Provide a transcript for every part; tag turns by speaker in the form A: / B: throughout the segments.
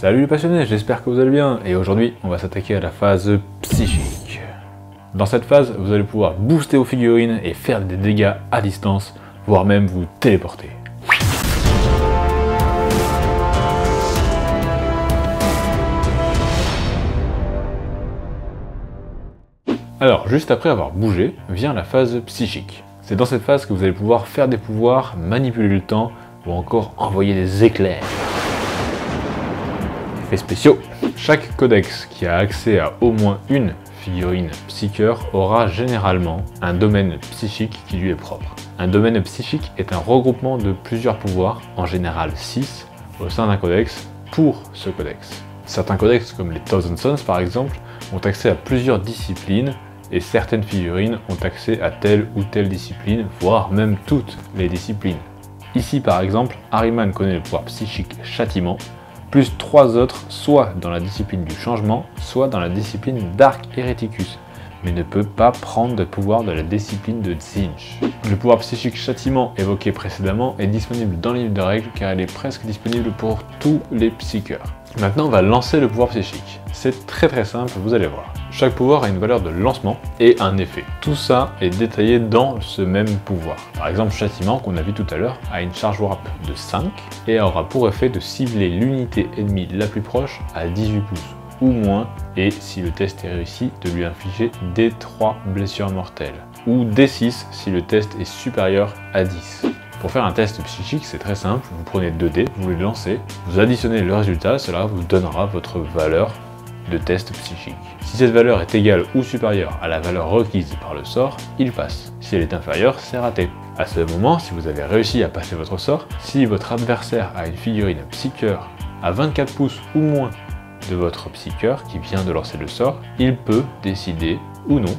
A: Salut les passionnés, j'espère que vous allez bien et aujourd'hui on va s'attaquer à la phase psychique. Dans cette phase, vous allez pouvoir booster vos figurines et faire des dégâts à distance, voire même vous téléporter. Alors, juste après avoir bougé, vient la phase psychique. C'est dans cette phase que vous allez pouvoir faire des pouvoirs, manipuler le temps ou encore envoyer des éclairs. Effets spéciaux. Chaque codex qui a accès à au moins une figurine psycheur aura généralement un domaine psychique qui lui est propre. Un domaine psychique est un regroupement de plusieurs pouvoirs, en général 6, au sein d'un codex pour ce codex. Certains codex, comme les Thousand Sons par exemple, ont accès à plusieurs disciplines et certaines figurines ont accès à telle ou telle discipline, voire même toutes les disciplines. Ici par exemple, Ahriman connaît le pouvoir psychique châtiment, plus 3 autres, soit dans la discipline du changement, soit dans la discipline d'Arc Hereticus, mais ne peut pas prendre de pouvoir de la discipline de Tzeentch. Le pouvoir psychique châtiment évoqué précédemment est disponible dans le livre de règles car il est presque disponible pour tous les psycheurs. Maintenant on va lancer le pouvoir psychique. C'est très simple, vous allez voir. Chaque pouvoir a une valeur de lancement et un effet. Tout ça est détaillé dans ce même pouvoir. Par exemple, châtiment qu'on a vu tout à l'heure a une charge warp de 5 et aura pour effet de cibler l'unité ennemie la plus proche à 18 pouces ou moins, et si le test est réussi, de lui infliger D3 blessures mortelles, ou D6 si le test est supérieur à 10. Pour faire un test psychique, c'est très simple, vous prenez 2 dés, vous les lancez, vous additionnez le résultat, cela vous donnera votre valeur de test psychique. Si cette valeur est égale ou supérieure à la valeur requise par le sort, il passe. Si elle est inférieure, c'est raté. À ce moment, si vous avez réussi à passer votre sort, si votre adversaire a une figurine psycheur à 24 pouces ou moins de votre psycheur qui vient de lancer le sort, il peut décider ou non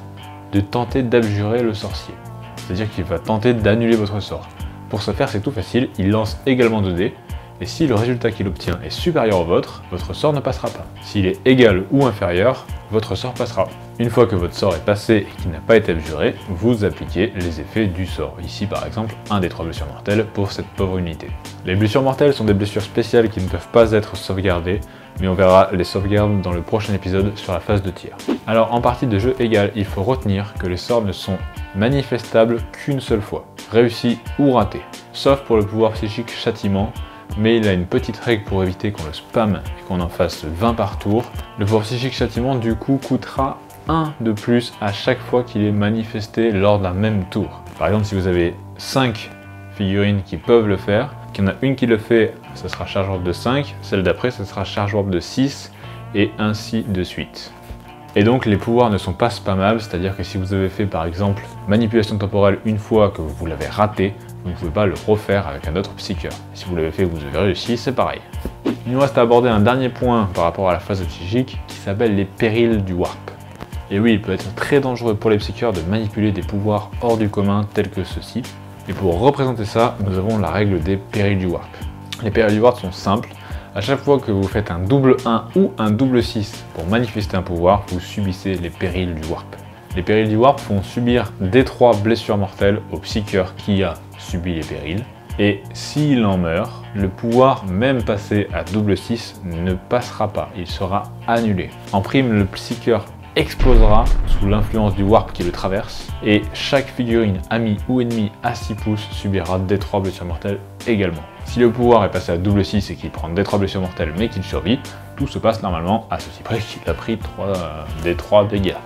A: de tenter d'abjurer le sorcier. C'est-à-dire qu'il va tenter d'annuler votre sort. Pour ce faire, c'est tout facile, il lance également 2 dés, et si le résultat qu'il obtient est supérieur au vôtre, votre sort ne passera pas. S'il est égal ou inférieur, votre sort passera. Une fois que votre sort est passé et qu'il n'a pas été abjuré, vous appliquez les effets du sort. Ici par exemple, un des 3 blessures mortelles pour cette pauvre unité. Les blessures mortelles sont des blessures spéciales qui ne peuvent pas être sauvegardées, mais on verra les sauvegardes dans le prochain épisode sur la phase de tir. Alors en partie de jeu égale, il faut retenir que les sorts ne sont manifestables qu'une seule fois, réussi ou raté. Sauf pour le pouvoir psychique châtiment, mais il a une petite règle pour éviter qu'on le spamme et qu'on en fasse 20 par tour. Le pouvoir psychique châtiment du coup coûtera 1 de plus à chaque fois qu'il est manifesté lors d'un même tour. Par exemple, si vous avez 5 figurines qui peuvent le faire, qu'il y en a une qui le fait, ça sera charge warp de 5, celle d'après, ça sera charge warp de 6, et ainsi de suite. Et donc les pouvoirs ne sont pas spammables, c'est-à-dire que si vous avez fait par exemple manipulation temporelle une fois que vous l'avez raté, vous ne pouvez pas le refaire avec un autre psycheur. Si vous l'avez fait et que vous avez réussi, c'est pareil. Il nous reste à aborder un dernier point par rapport à la phase psychique qui s'appelle les périls du warp. Et oui, il peut être très dangereux pour les psycheurs de manipuler des pouvoirs hors du commun tels que ceux-ci. Et pour représenter ça, nous avons la règle des périls du warp. Les périls du warp sont simples. À chaque fois que vous faites un double 1 ou un double 6 pour manifester un pouvoir, vous subissez les périls du warp. Les périls du warp font subir D3 blessures mortelles au psycheur qui a subi les périls. Et s'il en meurt, le pouvoir, même passé à double 6, ne passera pas, il sera annulé. En prime, le psycheur explosera sous l'influence du warp qui le traverse, et chaque figurine amie ou ennemie à 6 pouces subira D3 blessures mortelles également. Si le pouvoir est passé à double 6 et qu'il prend D3 blessures mortelles mais qu'il survit, tout se passe normalement à ceci près qu'il a pris D3 dégâts.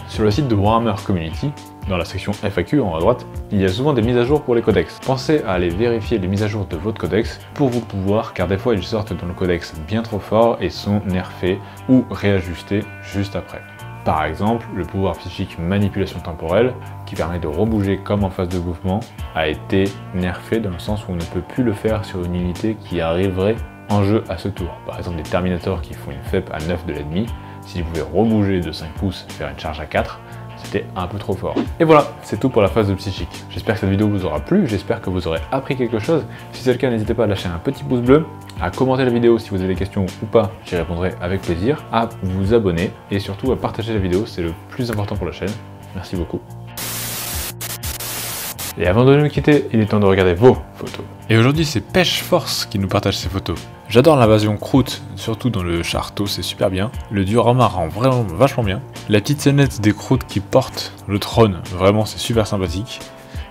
A: Sur le site de Warhammer Community, dans la section FAQ en haut à droite, il y a souvent des mises à jour pour les codex. Pensez à aller vérifier les mises à jour de votre codex pour vos pouvoirs, car des fois ils sortent dans le codex bien trop fort et sont nerfés ou réajustés juste après. Par exemple, le pouvoir psychique manipulation temporelle, qui permet de rebouger comme en phase de mouvement, a été nerfé dans le sens où on ne peut plus le faire sur une unité qui arriverait en jeu à ce tour. Par exemple, des Terminators qui font une FEP à 9 de l'ennemi, s'ils pouvaient rebouger de 5 pouces et faire une charge à 4, c'était un peu trop fort. Et voilà, c'est tout pour la phase de psychique. J'espère que cette vidéo vous aura plu, j'espère que vous aurez appris quelque chose. Si c'est le cas, n'hésitez pas à lâcher un petit pouce bleu, à commenter la vidéo si vous avez des questions ou pas, j'y répondrai avec plaisir, à vous abonner et surtout à partager la vidéo, c'est le plus important pour la chaîne. Merci beaucoup. Et avant de nous quitter, il est temps de regarder vos photos. Et aujourd'hui, c'est Pêche Force qui nous partage ses photos. J'adore l'invasion Kroot, surtout dans le Charto, c'est super bien. Le diorama rend vraiment vachement bien. La petite scénette des Kroot qui porte le trône, vraiment c'est super sympathique.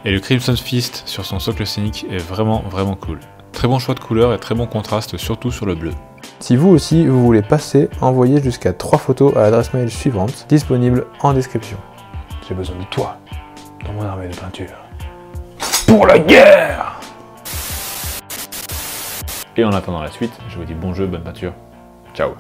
A: Et le Crimson Fist sur son socle scénique est vraiment cool. Très bon choix de couleurs et très bon contraste, surtout sur le bleu.
B: Si vous aussi vous voulez passer, envoyez jusqu'à 3 photos à l'adresse mail suivante, disponible en description. J'ai besoin de toi dans mon armée de peinture. Pour la guerre!
A: Et en attendant la suite, je vous dis bon jeu, bonne peinture. Ciao.